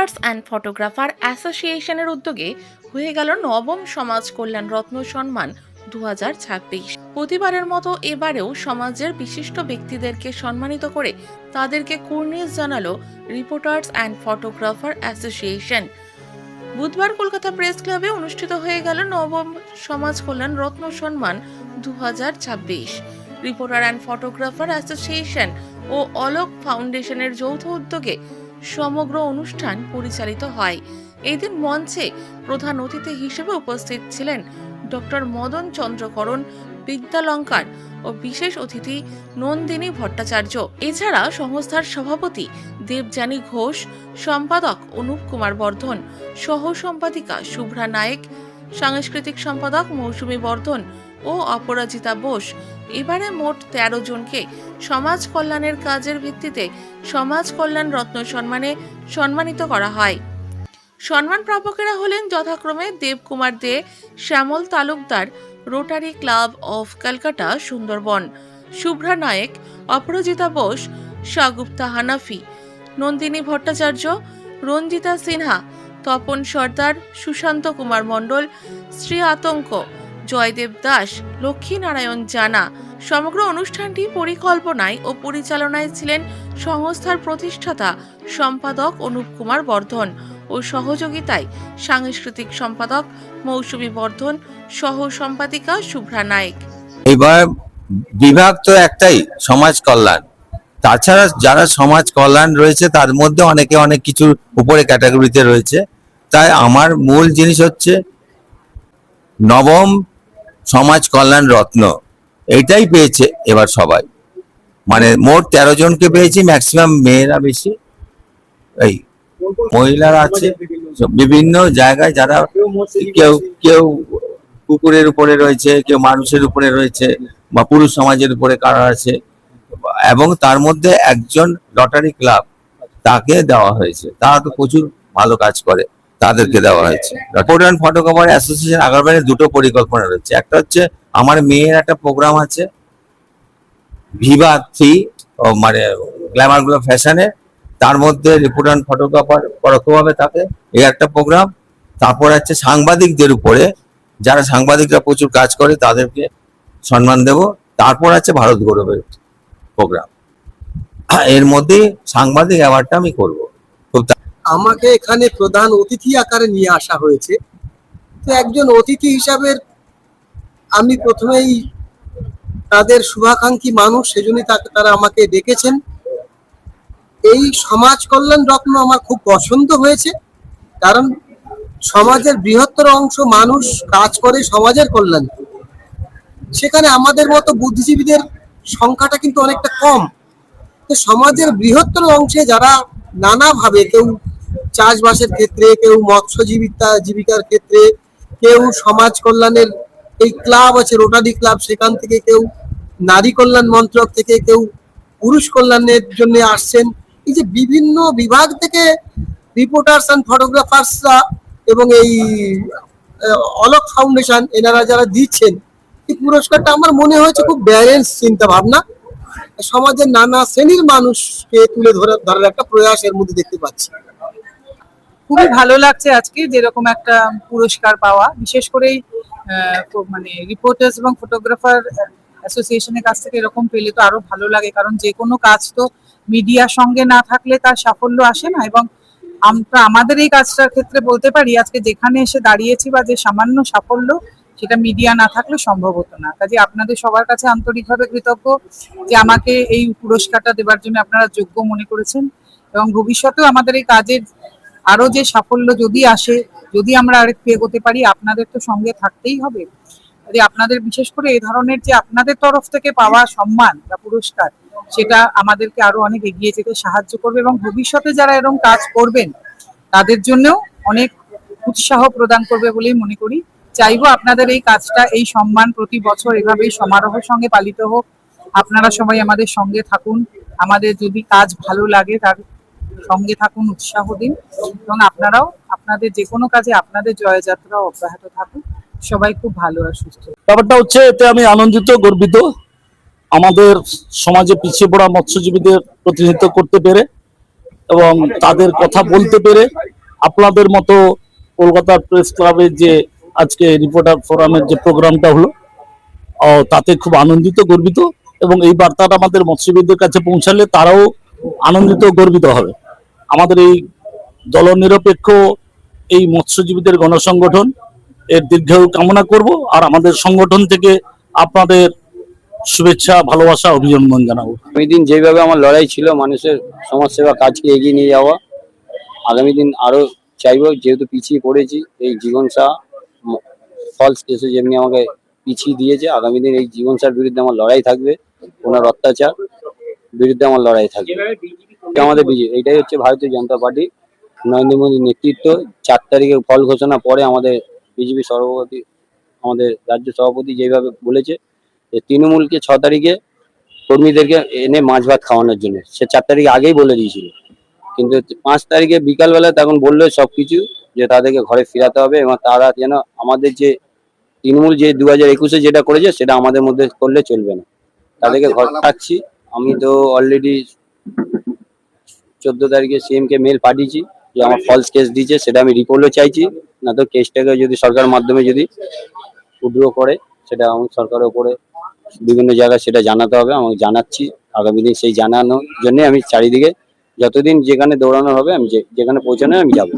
Reporters and photographer অ্যাসোসিয়েশনের উদ্যোগে হয়ে গেল নবম সমাজ কল্যাণ রত্ন সম্মান 2026। প্রতিবারের মতো এবারেও সমাজের বিশিষ্ট ব্যক্তিদেরকে সম্মানিত করে তাদেরকে কুর্নিশ জানালো রিপোর্টার্স অ্যান্ড ফটোগ্রাফার অ্যাসোসিয়েশন। বুধবার কলকাতা প্রেস ক্লাবে অনুষ্ঠিত হয়ে গেল নবম সমাজ কল্যাণ রত্ন সম্মান 2026। রিপোর্টার অ্যান্ড ফটোগ্রাফার অ্যাসোসিয়েশন ও অলোক ফাউন্ডেশনের যৌথ উদ্যোগে সমগ্র অনুষ্ঠান পরিচালিত হয়। এই দিন মঞ্চে প্রধান অতিথি হিসেবে উপস্থিত ছিলেন ডক্টর মদন চন্দ্রকরণ বিদ্যালঙ্কার ও বিশেষ অতিথি নন্দিনী ভট্টাচার্য। এছাড়া সংস্থার সভাপতি দেবযানী ঘোষ, সম্পাদক অনুপ কুমার বর্ধন, সহ সম্পাদিকা শুভ্রা নায়েক, সাংস্কৃতিক সম্পাদক মৌসুমী বর্ধন ও অপরাজিতা বোস। এবারে মোট 13 জনকে সমাজ কল্যাণের কাজের ভিত্তিতে সমাজ কল্যাণ রত্ন সম্মানে সম্মানিত করা হয়। সম্মান প্রাপকেরা হলেন যথাক্রমে Debkumar De, Shyamal Talukdar, rotary club of Calcutta Sundarban, Shubhra Nayek, Aparajita Bose, Shagufta Hanafi, Nandini Bhattacharya, Ranjita Sinha, Tapan Sardar, Sushanta Kumar Mondal, Shri আতঙ্ক, জয়দেব দাস, লক্ষ্মীনারায়ণ জানা। সমগ্র অনুষ্ঠানটি পরিকল্পনায় ও পরিচালনায় ছিলেন সংস্থার প্রতিষ্ঠাতা সম্পাদক অনুপ কুমার বর্ধন ও সহযোগিতায় সাংস্কৃতিক সম্পাদক মৌসুমী বর্ধন, সহ সম্পাদিকা শুভ্রা নায়েক। এবার বিভাগ তো একটাই, সমাজ কল্যাণ। তাছাড়া যারা সমাজ কল্যাণ রয়েছে তার মধ্যে অনেকে অনেক কিছুর উপরে ক্যাটাগরিতে রয়েছে। তাই আমার মূল জিনিস হচ্ছে নবম সমাজ কল্যাণ রত্ন, এইটাই পেয়েছে এবার সবাই। মানে মোট 13 জনকে পেয়েছি, ম্যাক্সিমাম মেয়েরা বেশি, এই মহিলারা আছে বিভিন্ন জায়গায়, যারা কেউ কেউ কুকুরের উপরে রয়েছে, কেউ মানুষের উপরে রয়েছে, বা পুরুষ সমাজের উপরে কারা আছে, এবং তার মধ্যে একজন রটারি ক্লাব তাকে দেওয়া হয়েছে। তারা তো প্রচুর ভালো কাজ করে, তাদেরকে দেওয়া হয়েছে। রিপোর্টার অ্যান্ড ফটোগ্রাফার অ্যাসোসিয়েশন আগামী দুটো পরিকল্পনা রয়েছে। একটা হচ্ছে আমার মেয়ের একটা প্রোগ্রাম আছে ভিভা 3, মানে গ্ল্যামার গুলো ফ্যাশনে, তার মধ্যে রিপোর্টার অ্যান্ড ফটোগ্রাফার পরোক্ষভাবে থাকে, এই একটা প্রোগ্রাম। তারপর আছে সাংবাদিকদের উপরে, যারা সাংবাদিকরা প্রচুর কাজ করে তাদেরকে সম্মান দেব। তারপর আছে ভারত গৌরবের প্রোগ্রাম। এর মধ্যে সাংবাদিক অ্যাওয়ার্ডটা আমি করব। আমাকে এখানে প্রধান অতিথি আকারে নিয়ে আসা হয়েছে। তো একজন অতিথি হিসাবে আমি প্রথমেই তাদের শুভাকাঙ্ক্ষী মানুষ, সেজন্যই তারা আমাকে ডেকেছেন। এই সমাজ কল্যাণ রত্ন আমার খুব পছন্দ হয়েছে, কারণ সমাজের বৃহত্তর অংশ মানুষ কাজ করে সমাজের কল্যাণ। সেখানে আমাদের মতো বুদ্ধিজীবীদের সংখ্যাটা কিন্তু অনেকটা কম। তো সমাজের বৃহত্তর অংশে যারা নানাভাবে, কেউ চাষবাসের ক্ষেত্রে, কেউ জীবিকার ক্ষেত্রে, কেউ সমাজ কল্যাণের এই ক্লাব আছে রোটারি ক্লাব, সেখান থেকে কেউ নারী কল্যাণ মন্ত্রক থেকে, কেউ পুরুষ কল্যাণের জন্য আসছেন। এই যে বিভিন্ন বিভাগ থেকে রিপোর্টার্স অ্যান্ড ফটোগ্রাফার্সরা এবং এই অলোক ফাউন্ডেশন, এনারা যারা দিচ্ছেন এই পুরস্কারটা, আমার মনে হয়েছে খুব ব্যালেন্স চিন্তা ভাবনা, সমাজের নানা শ্রেণীর মানুষকে তুলে ধরার একটা প্রয়াস এর মধ্যে দেখতে পাচ্ছি। খুবই ভালো লাগছে আজকে যেরকম একটা পুরস্কার পাওয়া, বিশেষ করে মানে রিপোর্টার্স এবং ফটোগ্রাফার অ্যাসোসিয়েশনের কাছ থেকে এরকম পেলে তো আরো ভালো লাগে, কারণ যে কোনো কাজ তো মিডিয়ার সঙ্গে না থাকলে তার সাফল্য আসে না। এবং আমরা আমাদের এই কাজটার ক্ষেত্রে বলতে পারি আজকে যেখানে এসে দাঁড়িয়েছি বা যে সামান্য সাফল্য, সেটা মিডিয়া না থাকলে সম্ভব হতো না। কাজে আপনাদের সবার কাছে আন্তরিকভাবে কৃতজ্ঞ যে আমাকে এই পুরস্কারটা দেওয়ার জন্য আপনারা যোগ্য মনে করেছেন। এবং ভবিষ্যতেও আমাদের এই কাজের আরো যে সাফল্য যদি আসে, যদি আমরা আরেকটু এগোতে পারি, আপনাদের তো সঙ্গে থাকতেই হবে। যে আপনাদের বিশেষ করে এই ধরনের যে আপনাদের তরফ থেকে পাওয়া সম্মান বা পুরস্কার, সেটা আমাদেরকে আরো অনেক এগিয়ে যেতে সাহায্য করবে এবং ভবিষ্যতে যারা এরকম কাজ করবেন তাদের জন্যও অনেক উৎসাহ প্রদান করবে বলেই মনে করি। চাইবো আপনাদের এই কাজটা, এই সম্মান প্রতি বছর এভাবেই সমারোহের সঙ্গে পালিত হোক। আপনারা সবাই আমাদের সঙ্গে থাকুন, আমাদের যদি কাজ ভালো লাগে তার সঙ্গে থাকুন, উৎসাহ দিন, এবং আপনারাও আপনাদের যে কোনো কাজে আপনাদের জয়যাত্রা অব্যাহত থাকুন। সবাই খুব ভালো আর সুস্থ। ব্যাপারটা হচ্ছে, এতে আমি আনন্দিত, গর্বিত, আমাদের সমাজে পিছিয়ে পড়া মৎস্যজীবীদের প্রতিনিধিত্ব করতে পেরে। এবং তাদের কথা বলতে পেরে আপনাদের মতো কলকাতার প্রেস ক্লাবের যে আজকে রিপোর্টার ফোরামের যে প্রোগ্রামটা হলো, তাতে খুব আনন্দিত গর্বিত, এবং এই বার্তাটা আমাদের মৎস্যবিদদের কাছে পৌঁছালে তারাও আনন্দিত গর্বিত হবে। আমাদের এই দলনিরপেক্ষ এই মৎস্যজীবীদের গণসংগঠন এর দীর্ঘায়ু কামনা করব, আর আমাদের সংগঠন থেকে আপনাদের শুভেচ্ছা, ভালোবাসা, অভিনন্দন জানাবো। আগামী দিন যেভাবে আমার লড়াই ছিল মানুষের সমাজসেবা কাজকে এগিয়ে নিয়ে যাওয়া, আগামী দিন আরো চাইবো, যেহেতু পিছিয়ে পড়েছি এই জীবন সাহা ফলস কেসে যেমনি আমাকে পিছিয়ে দিয়েছে, আগামী দিন এই জীবন সাহার বিরুদ্ধে আমার লড়াই থাকবে, ওনার অত্যাচার বিরুদ্ধে আমার লড়াই থাকবে। আমাদের বিজেপি, এইটাই হচ্ছে ভারতীয় জনতা পার্টি নরেন্দ্র মোদীর নেতৃত্ব। 4 তারিখে ফল ঘোষণা পরে আমাদের বিজেপি সভাপতি, আমাদের রাজ্য সভাপতি যেভাবে বলেছে যে তৃণমূলকে 6 তারিখে কর্মীদেরকে এনে মাছ ভাত খাওয়ানোর জন্য, সে 4 তারিখে আগেই বলে দিয়েছিল, কিন্তু 5 তারিখে বিকালবেলা তখন বললো সবকিছু যে তাদেরকে ঘরে ফিরাতে হবে, এবং তারা যেন আমাদের যে তৃণমূল যে 2021-এ যেটা করেছে সেটা আমাদের মধ্যে করলে চলবে না, তাদেরকে ঘর রাখছি। আমি তো অলরেডি 14 তারিখে সিএম কে মেল পাঠিয়েছি যে আমার ফলস কেস দিয়েছে, সেটা আমি রিপোর্টও চাইছি, না তো কেসটাকে যদি সরকারের মাধ্যমে যদি উড্র করে সেটা আমি সরকারের উপরে বিভিন্ন জায়গায় সেটা জানাতে হবে, আমি জানাচ্ছি। আগামী দিন সেই জানানোর জন্য আমি চারিদিকে যতদিন যেখানে দৌড়ানো হবে, আমি যেখানে পৌঁছানো আমি যাব।